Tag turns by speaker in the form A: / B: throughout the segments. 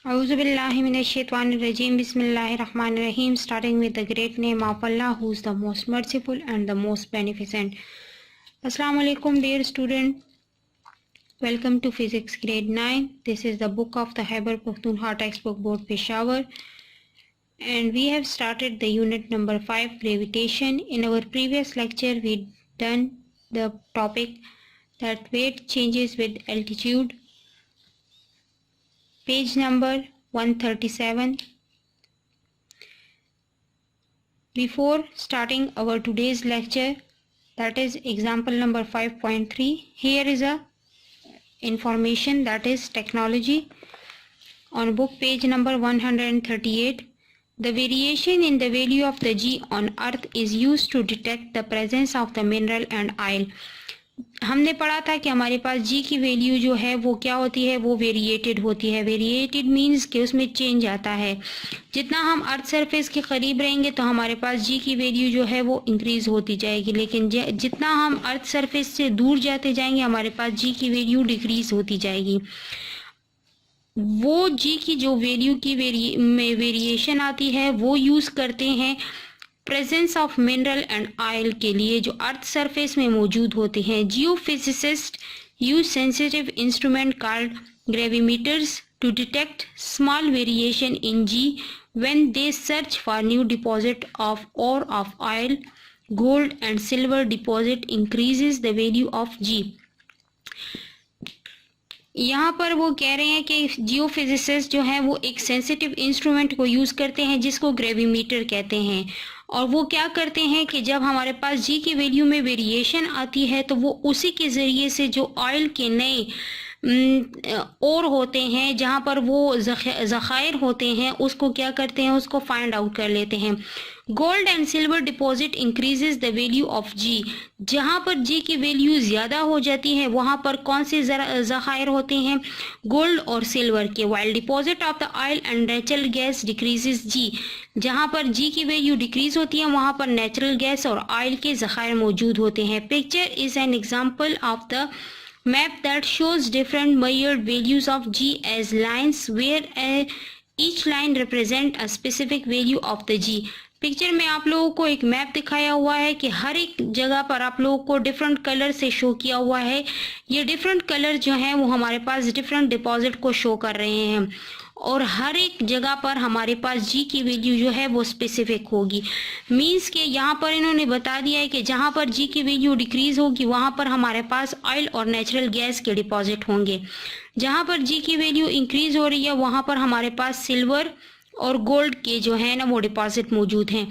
A: Auzubillahiminash-shaytanir-rajim. Bismillahir-rahmanir-rahim. Starting with the great name of Allah, who is the most merciful and the most beneficent. Assalamu alaikum, dear student. Welcome to Physics Grade 9. This is the book of the Khyber Pakhtunkhwa Textbook Board, Peshawar. And we have started the unit number 5, gravitation. In our previous lecture, we done the topic that weight changes with altitude. Page number 137. Before starting our today's lecture, that is example number 5.3, here is a information, that is technology. On book page number 138, the variation in the value of the G on earth is used to detect the presence of the mineral and oil. हमने पढ़ा था कि हमारे पास जी की value जो है वो क्या होती है, वो वेरिएटेड होती है. वेरिएटेड मीन्स कि उसमें चेंज आता है. जितना हम अर्थ सरफेस के करीब रहेंगे तो हमारे पास जी की वैल्यू जो है वो इंक्रीज होती जाएगी, लेकिन जितना हम अर्थ सरफेस से दूर जाते जाएंगे हमारे पास जी की वैल्यू डिक्रीज होती जाएगी. वो जी की जो वैल्यू की में वेरिएशन आती है वो यूज़ करते हैं presence of mineral and oil के लिए जो अर्थ सरफेस में मौजूद होते हैं. Geophysicists use sensitive instrument called gravimeters to detect small variation in G when they search for new deposit of ore of oil, gold and silver deposit increases the value of G. यहाँ पर वो कह रहे हैं कि geophysicist जो है वो एक सेंसिटिव इंस्ट्रूमेंट को यूज़ करते हैं जिसको ग्रेविमीटर कहते हैं. और वो क्या करते हैं कि जब हमारे पास जी की वैल्यू में वेरिएशन आती है तो वो उसी के ज़रिए से जो ऑयल के नए और होते हैं जहाँ पर वो ज़खायर होते हैं उसको क्या करते हैं, उसको फाइंड आउट कर लेते हैं. Gold and silver deposit increases the value of G. जहाँ पर जी की वैल्यू ज़्यादा हो जाती है वहाँ पर कौन से ज़खायर होते हैं, गोल्ड और सिल्वर के. While deposit of the oil and natural gas decreases जी. जहाँ पर जी की वैल्यू डिक्रीज होती है वहाँ पर नेचुरल गैस और ऑयल के ज़खायर मौजूद होते हैं. Picture is an example of the map that shows different measured values of G as lines where each line represent a specific value of the G. Picture में आप लोगों को एक मैप दिखाया हुआ है कि हर एक जगह पर आप लोगों को डिफरेंट कलर से शो किया हुआ है. ये डिफरेंट कलर जो हैं वो हमारे पास डिफरेंट डिपॉजिट को शो कर रहे हैं और हर एक जगह पर हमारे पास जी की वैल्यू जो है वो स्पेसिफिक होगी. मींस के यहाँ पर इन्होंने बता दिया है कि जहाँ पर जी की वैल्यू डिक्रीज होगी वहाँ पर हमारे पास ऑयल और नेचुरल गैस के डिपॉजिट होंगे. जहाँ पर जी की वैल्यू इंक्रीज हो रही है वहाँ पर हमारे पास सिल्वर और गोल्ड के जो है ना वो डिपॉजिट मौजूद हैं.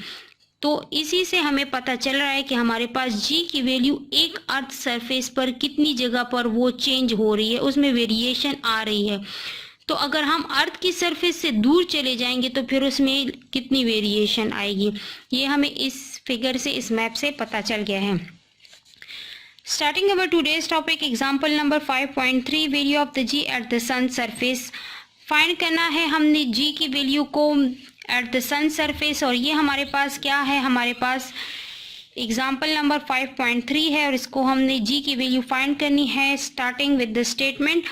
A: तो इसी से हमें पता चल रहा है कि हमारे पास जी की वैल्यू एक अर्थ सरफेस पर कितनी जगह पर वो चेंज हो रही है, उसमें वेरिएशन आ रही है. तो अगर हम अर्थ की सरफेस से दूर चले जाएंगे तो फिर उसमें कितनी वेरिएशन आएगी, ये हमें इस फिगर से, इस मैप से पता चल गया है. Starting our today's topic example number 5.3, value of the g at the sun surface. Find करना है हमने जी की वैल्यू को एट द सन सरफेस. और ये हमारे पास क्या है, हमारे पास एग्जाम्पल नंबर 5.3 है और इसको हमने जी की वैल्यू फाइंड करनी है. Starting with the statement,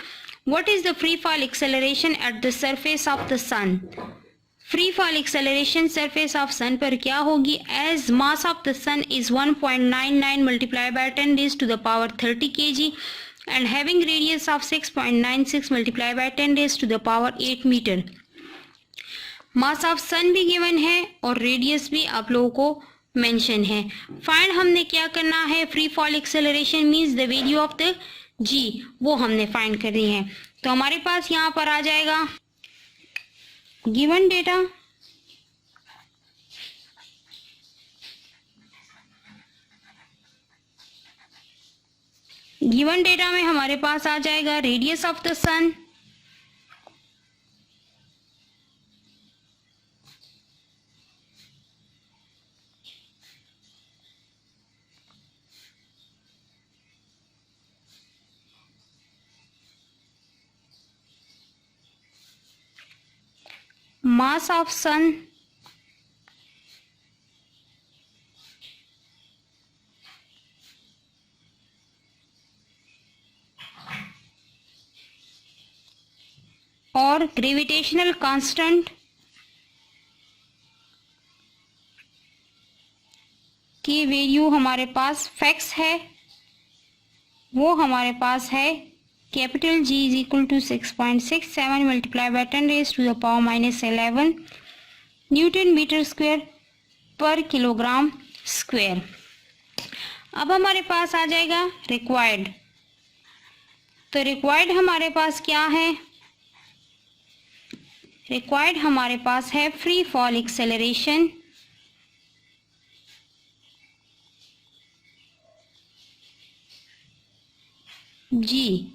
A: what is the free fall acceleration at the surface of the sun? Free fall acceleration surface of sun पर क्या होगी, as mass of the sun is 1.99 multiplied by 10 raised to the power 30 kg and having radius of 6.96 multiplied by 10 raised to the power 8 meter. Mass of sun भी given है और radius भी आप लोगों को मेंशन है. फाइंड हमने क्या करना है, free fall acceleration means the value of the G, वो हमने फाइंड करनी है. तो हमारे पास यहाँ पर आ जाएगा गिवन डेटा, गिवन डेटा में हमारे पास आ जाएगा radius of the sun, mass of sun, और ग्रेविटेशनल कांस्टेंट की वैल्यू हमारे पास फैक्स है, वो हमारे पास है capital G is equal to 6.67 multiply by 10 raise to the power -11 newton metre square पर किलोग्राम स्क्वायर। अब हमारे पास आ जाएगा रिक्वायर्ड। तो रिक्वायर्ड हमारे पास क्या है? रिक्वायर्ड हमारे पास है फ्री फॉल एक्सेलरेशन जी,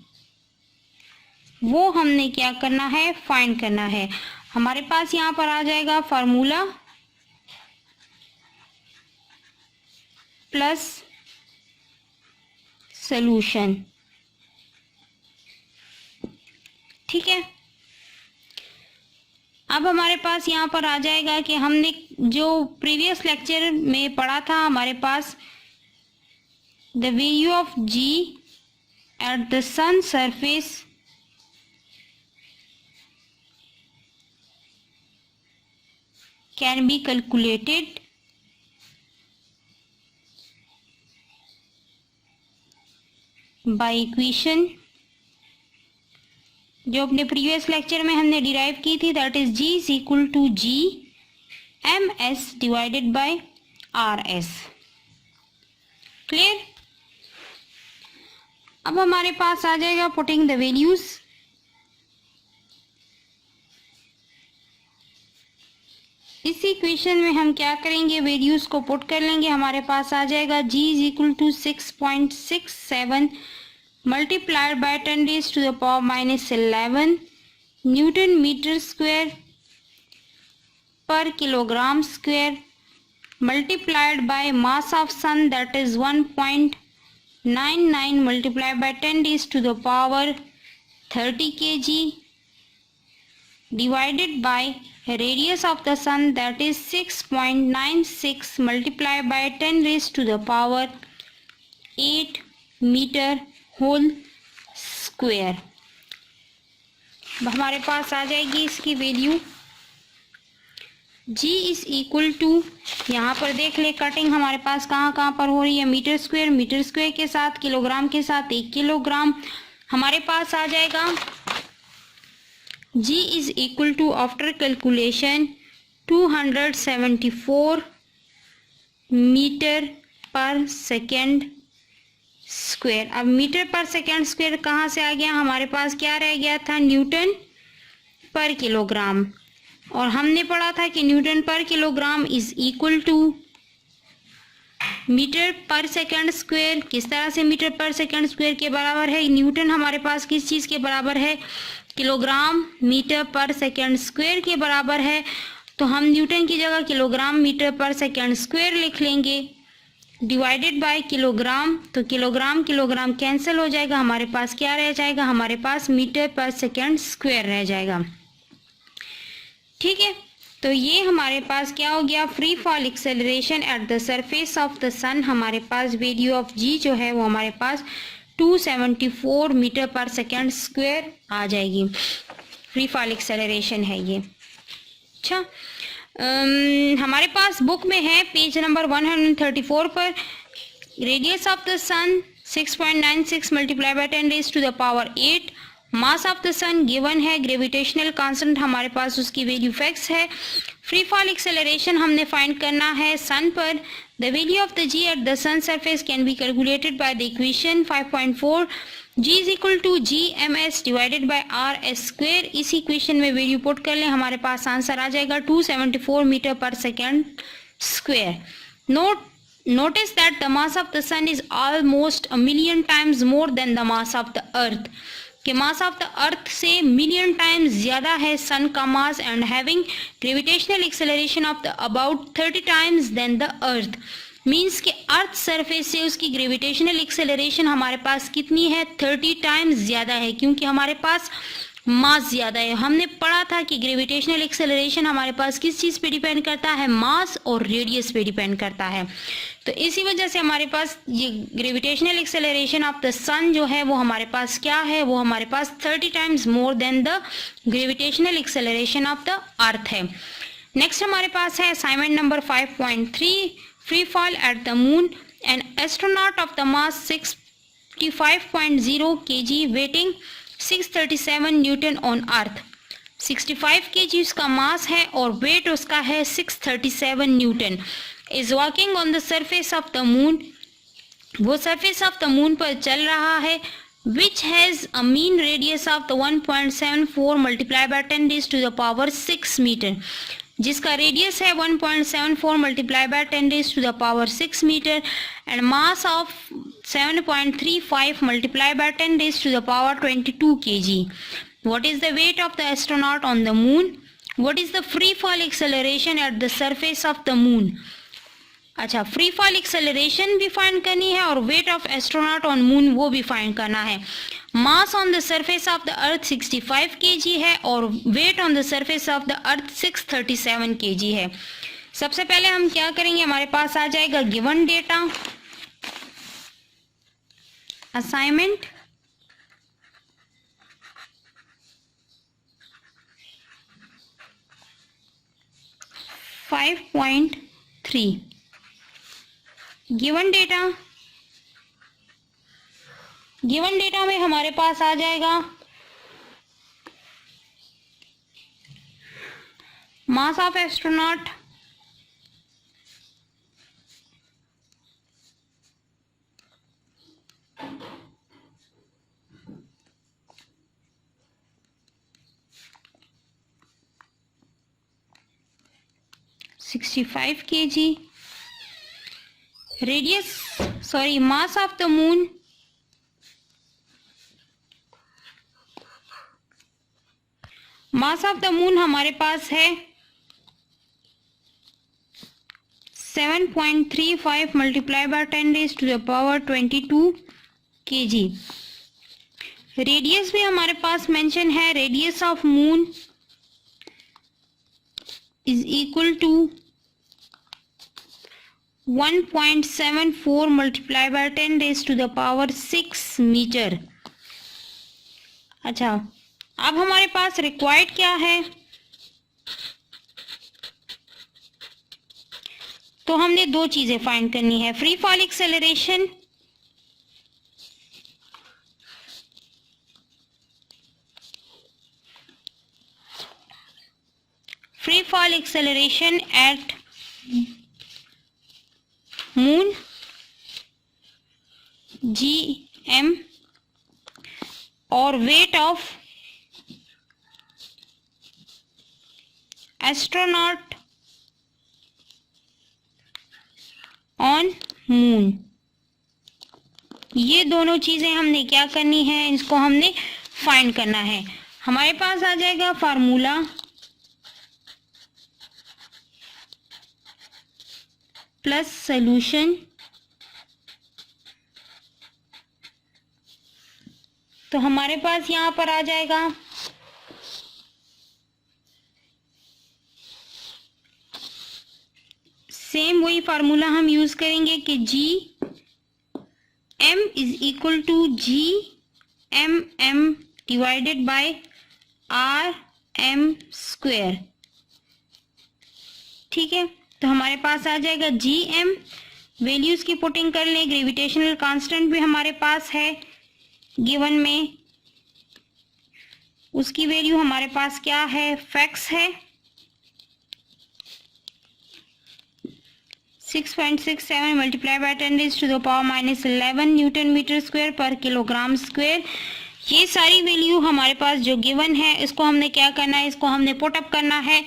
A: वो हमने क्या करना है? फाइंड करना है। हमारे पास यहाँ पर आ जाएगा फार्मूला प्लस सॉल्यूशन। ठीक है, अब हमारे पास यहाँ पर आ जाएगा कि हमने जो प्रीवियस लेक्चर में पढ़ा था, हमारे पास the value of G at the sun surface can be calculated by equation जो अपने प्रीवियस लेक्चर में हमने डिराइव की थी, that is G is equal to G MS divided by RS। Clear? अब हमारे पास आ जाएगा पुटिंग द वैल्यूज। इस इक्वेशन में हम क्या करेंगे? वैल्यूज को पुट कर लेंगे। हमारे पास आ जाएगा G is equal to 6.67 multiplied by 10 raise to the power -11 newton metre square पर kilogram square multiplied by mass of sun that is 1.99 multiplied by 10 raised to the power 30 kg divided by radius of the sun that is 6.96 multiplied by 10 raised to the power 8 meter whole square। हमारे पास आ जाएगी इसकी value G is equal to, यहाँ पर देख ले cutting हमारे पास कहाँ कहाँ पर हो रही है? मीटर स्क्वायर के साथ, किलोग्राम के साथ 1 किलोग्राम। हमारे पास आ जाएगा G is equal to after calculation 274 metre पर सेकेंड स्क्वायर। अब मीटर पर सेकेंड स्क्वायर कहाँ से आ गया? हमारे पास क्या रह गया था? न्यूटन पर किलोग्राम। और हमने पढ़ा था कि न्यूटन पर kilogram is equal to metre पर सेकंड स्क्वायर। किस तरह से मीटर पर सेकंड स्क्वायर के बराबर है? न्यूटन हमारे पास किस चीज़ के बराबर है? किलोग्राम मीटर पर सेकंड स्क्वायर के बराबर है। तो हम न्यूटन की जगह किलोग्राम मीटर पर सेकंड स्क्वायर लिख लेंगे डिवाइडेड बाय किलोग्राम। तो किलोग्राम किलोग्राम कैंसिल हो जाएगा, हमारे पास क्या रह जाएगा? हमारे पास मीटर पर सेकंड स्क्वायर रह जाएगा। ठीक है, तो ये हमारे पास क्या हो गया? Free fall acceleration at the surface of the sun. हमारे पास वैल्यू ऑफ G जो है वो हमारे पास 274 मीटर पर सेकेंड स्क्वायर आ जाएगी। फ्री फॉल एक्सेलरेशन है ये। अच्छा, हमारे पास बुक में है पेज नंबर 134 पर, radius of the sun 6.96 multiply by 10 raise to the power 8। Mass of the sun given है, ग्रेविटेशनल कांस्टेंट हमारे पास उसकी वैल्यू फैक्स है। फ्री फॉल एक्सेलरेशन हमने फाइंड करना है सन पर। The value of the G at the sun surface can be calculated by the equation 5.4 G is equal to G MS divided by RS square. इस equation में value put कर लें, हमारे पास answer आ जाएगा 274 metre पर second square. Notice that the mass of the sun is almost a million times more than the mass of the earth। कि मास of the अर्थ से million times ज़्यादा है सन का mass, and having gravitational acceleration of the about 30 times than the earth. Means कि earth surface से उसकी gravitational acceleration हमारे पास कितनी है? 30 टाइम्स ज़्यादा है, क्योंकि हमारे पास मास ज़्यादा है। हमने पढ़ा था कि ग्रेविटेशनल एक्सेलरेशन हमारे पास किस चीज़ पे डिपेंड करता है, मास और रेडियस पे डिपेंड करता है। तो इसी वजह से हमारे पास ये ग्रेविटेशनल एक्सेलरेशन ऑफ द सन जो है वो हमारे पास क्या है, वो हमारे पास 30 times more than the gravitational acceleration of the अर्थ है। नेक्स्ट हमारे पास है assignment number 5.3, free fall at the moon. An astronaut of the mass 65.0 kg waiting 637 Newton on earth. 65 kg उसका मास है और वेट उसका है 637 newton. Is walking on the surface of the moon, वो सरफेस ऑफ द मून पर चल रहा है। Which has a mean radius of the 1.74 multiply by 10 raised to the power 6 metre, जिसका रेडियस है 1.74 multiply by 10 raised to the power 6 metre and mass of 7.35 multiply by 10 raised to the power 22 kg. What is the weight of the astronaut on the moon? What is the free fall acceleration at the surface of the moon? अच्छा, free fall acceleration भी find करनी है और weight of astronaut on moon वो भी find करना है। Mass on the surface of the earth 65 kg है और weight on the surface of the earth 637 kg है। सबसे पहले हम क्या करेंगे, हमारे पास आ जाएगा given data, assignment, point 3 given data में हमारे पास आ जाएगा mass of astronaut 65 kg, mass of the moon हमारे पास है 7.35 multiply by 10 raised to the power 22 kg। Radius भी हमारे पास मेंशन है, radius of moon is equal to 1.74 multiply by 10 raised to the power 6 metre. अच्छा, अब हमारे पास रिक्वायर्ड क्या है, तो हमने दो चीजें फाइंड करनी है, free fall acceleration eight moon GM और weight of astronaut on moon. ये दोनों चीजें हमने क्या करनी है, इसको हमने फाइंड करना है। हमारे पास आ जाएगा फार्मूला प्लस सॉल्यूशन। तो हमारे पास यहाँ पर आ जाएगा सेम वही फार्मूला हम यूज करेंगे कि GM is equal to GMM divided by RM square. ठीक है, तो हमारे पास आ जाएगा GM, वैल्यूज की पुटिंग कर लें, ग्रेविटेशनल कांस्टेंट भी हमारे पास है गिवन में, उसकी वैल्यू हमारे पास क्या है, फैक्स है 6.67 multiply by 10 raised to the power -11 newton metre square पर किलोग्राम स्क्वायर। ये सारी वैल्यू हमारे पास जो गिवन है, इसको हमने क्या करना है, इसको हमने पुट अप करना है।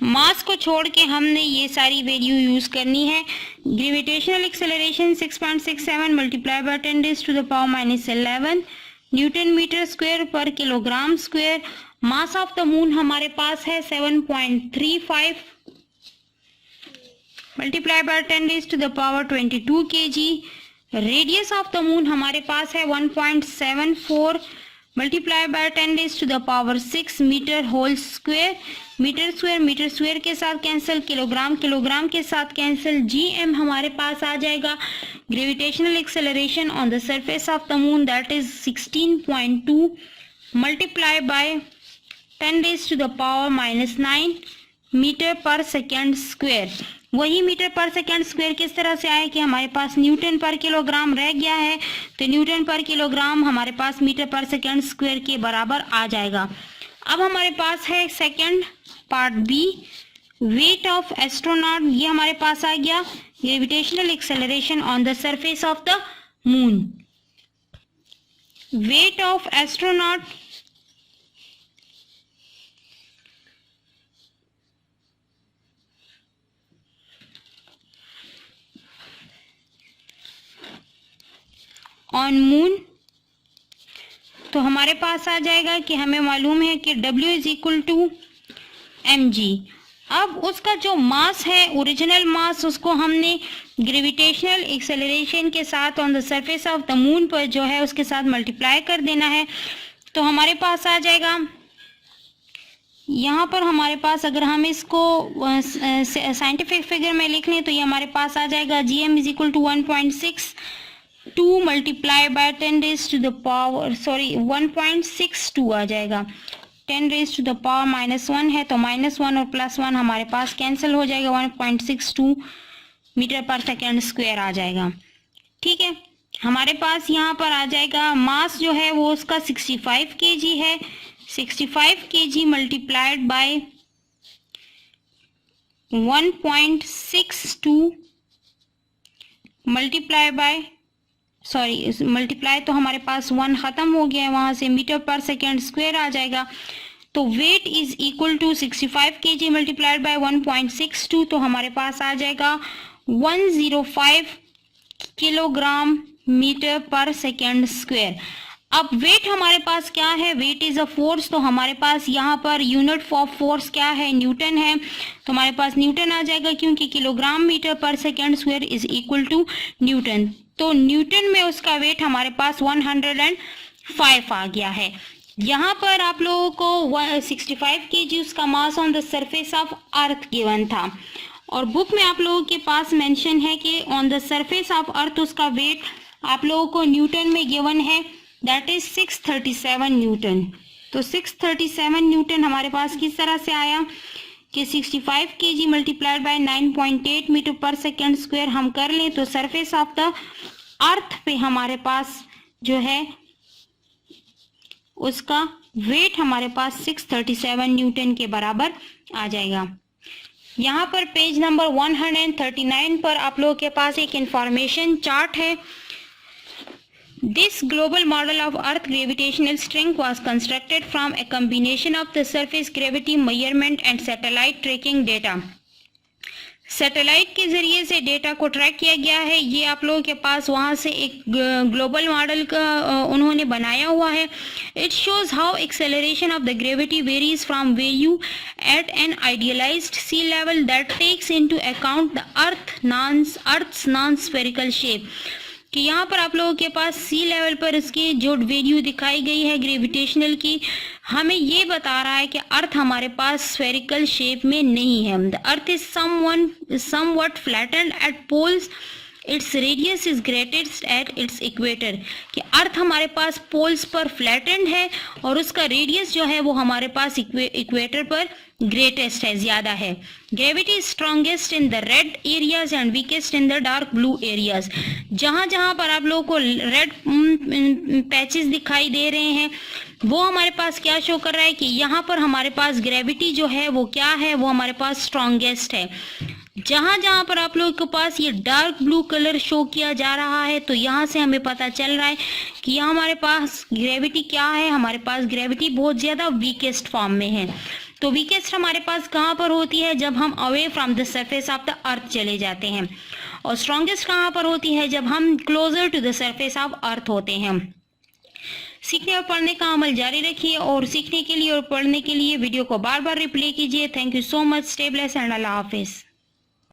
A: मास को छोड़ के हमने ये सारी वैल्यू यूज करनी है। Gravitational acceleration 6.67 multiply by 10 raised to the power -11 newton metre square पर kilogram square. Mass of the moon हमारे पास है 7.35 multiply by 10 raised to the power 22 kg। Radius of the moon हमारे पास है 1.74 multiply by 10 raise to the power 6 metre whole square. Metre square के साथ cancel, kilogram के साथ कैंसिल, gm हमारे पास आ जाएगा। Gravitational acceleration on the surface of the moon that is 16.2 multiply by 10 raise to the power -9 metre पर second square. वही मीटर पर सेकेंड स्क्वायर किस तरह से आया कि हमारे पास न्यूटन पर किलोग्राम रह गया है, तो न्यूटन पर किलोग्राम हमारे पास मीटर पर सेकेंड स्क्वायर के बराबर आ जाएगा। अब हमारे पास है second part B, weight of astronaut. ये हमारे पास आ गया gravitational acceleration on the surface of the moon. Weight of astronaut on moon, तो हमारे पास आ जाएगा कि हमें मालूम है कि W is equal to mg। अब उसका जो मास है, ओरिजिनल मास, उसको हमने ग्रेविटेशनल एक्सेलरेशन के साथ on the surface of the moon पर जो है उसके साथ मल्टीप्लाई कर देना है। तो हमारे पास आ जाएगा, यहाँ पर हमारे पास अगर हम इसको साइंटिफिक फिगर में लिख लें तो ये हमारे पास आ जाएगा gm is equal to 1.62 multiply by 10 raise to the power 1.62 आ जाएगा। 10 रेज़ टू द पावर -1 है तो -1 और +1 हमारे पास कैंसिल हो जाएगा, 1.62 मीटर पर सेकेंड स्क्वायर आ जाएगा। ठीक है, हमारे पास यहाँ पर आ जाएगा मास जो है वो उसका 65 kg है। 65 kg मल्टीप्लाइड बाय 1.62 मल्टीप्लाई तो हमारे पास 1 खत्म हो गया है, वहां से मीटर पर सेकेंड स्क्वायर आ जाएगा। तो weight is equal to 65 kg multiplied by 1.62, तो हमारे पास आ जाएगा 105 किलोग्राम मीटर पर सेकेंड स्क्वायर। अब वेट हमारे पास क्या है, वेट इज अ फोर्स, तो हमारे पास यहाँ पर यूनिट ऑफ फोर्स क्या है, न्यूटन है, तो हमारे पास न्यूटन आ जाएगा क्योंकि किलोग्राम मीटर पर second square is equal to newton. तो न्यूटन में उसका वेट हमारे पास 105 आ गया है। यहाँ पर आप लोगों को 65 kg उसका मास on the surface of earth given था, और बुक में आप लोगों के पास मेंशन है कि ऑन द सरफेस ऑफ अर्थ उसका वेट आप लोगों को न्यूटन में गिवन है, दैट इज 637 न्यूटन। तो 637 न्यूटन हमारे पास किस तरह से आया कि 65 kg मल्टीप्लाइड बाय 9.8 मीटर पर सेकेंड स्क्वायर हम कर लें तो सरफेस ऑफ द अर्थ पे हमारे पास जो है उसका वेट हमारे पास 637 न्यूटन के बराबर आ जाएगा। यहाँ पर पेज नंबर 139 पर आप लोगों के पास एक इंफॉर्मेशन चार्ट है। This global model of Earth gravitational strength was constructed from a combination of the surface gravity measurement and satellite tracking data. Satellite के जरिए से डेटा को ट्रैक किया गया है। ये आप लोगों के पास वहाँ से एक ग्लोबल मॉडल का उन्होंने बनाया हुआ है। It shows how acceleration of the gravity varies from value at an idealised sea level that takes into account the earth's non spherical shape. कि यहाँ पर आप लोगों के पास सी लेवल पर इसकी जो वैल्यू दिखाई गई है ग्रेविटेशनल की, हमें ये बता रहा है कि अर्थ हमारे पास स्फेरिकल शेप में नहीं है। The earth is somewhat flattened at poles, its radius is greatest at its equator. कि अर्थ हमारे पास पोल्स पर फ्लैटेंड है और उसका रेडियस जो है वो हमारे पास इक्वेटर पर ग्रेटेस्ट है, ज्यादा है। Gravity is strongest in the red areas and weakest in the dark blue areas. जहां जहां पर आप लोगों को रेड पैचेस दिखाई दे रहे हैं वो हमारे पास क्या शो कर रहा है कि यहाँ पर हमारे पास ग्रेविटी जो है वो क्या है, वो हमारे पास स्ट्रॉन्गेस्ट है। जहां जहां पर आप लोगों के पास ये डार्क ब्लू कलर शो किया जा रहा है तो यहाँ से हमें पता चल रहा है कि यहाँ हमारे पास ग्रेविटी क्या है, हमारे पास ग्रेविटी बहुत ज्यादा वीकेस्ट फॉर्म में है। तो वीकेस्ट हमारे पास कहाँ पर होती है, जब हम away from the surface of the अर्थ चले जाते हैं, और स्ट्रॉन्गेस्ट कहाँ पर होती है, जब हम closer to the surface of earth होते हैं। सीखने और पढ़ने का अमल जारी रखिए, और सीखने के लिए और पढ़ने के लिए वीडियो को बार बार रिप्ले कीजिए। Thank you so much. Stay blessed and Allah Hafiz.